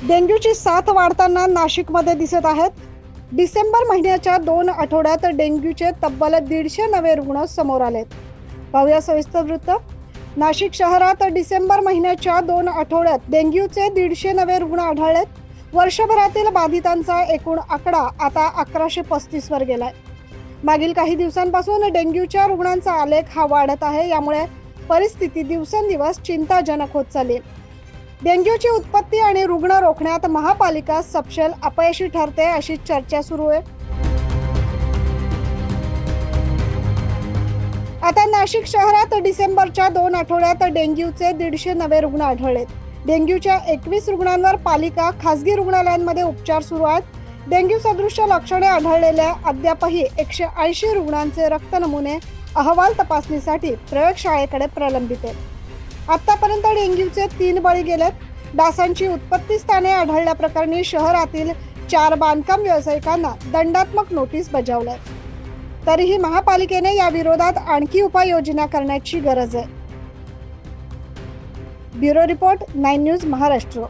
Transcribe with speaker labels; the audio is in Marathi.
Speaker 1: डेंग्यूची साथ वाढताना नाशिकमध्ये दिसत आहेत. डिसेंबर महिन्याच्या 2 आठवड्यात डेंग्यूचे तब्बल 150 नवे रुग्ण समोर आलेत. पाहूया सविस्तर वृत्त. नाशिक शहरात डिसेंबर महिन्याच्या 2 आठवड्यात डेंग्यूचे 150 नवे रुग्ण आढळलेत. वर्षभरातील बाधितांचा एकूण आकडा आता 1135 वर गेलाय. मागील काही दिवसांपासून डेंग्यूच्या रुग्णांचा आलेख हा वाढत आहे. यामुळे परिस्थिती दिवसेंदिवस चिंताजनक होत चालली. डेंग्यूची उत्पत्ती आणि रुग्ण रोखण्यात महापालिका सपशेल अपयशी ठरते अशी चर्चा सुरू आहे. आता नाशिक शहरात डिसेंबरच्या 2 आठवड्यात डेंग्यूचे 150 नवे रुग्ण आढळलेत. डेंग्यूच्या 21 रुग्णांवर पालिका खासगी रुग्णालयांमध्ये उपचार सुरू आहेत. डेंग्यू सदृश लक्षणे आढळलेल्या अद्यापही 180 रुग्णांचे रक्त नमुने अहवाल तपासणीसाठी प्रयोगशाळेकडे प्रलंबित आहेत. आतापर्यंत डेंग्यूचे 3 बळी गेलेत. डासांची उत्पत्ती स्थाने आढळल्या प्रकरणी शहरातील 4 बांधकाम व्यावसायिकांना दंडात्मक नोटीस बजावल्या. तरीही महापालिकेने या विरोधात आणखी उपाययोजना करण्याची गरज आहे. Bureau report 9 news Maharashtra.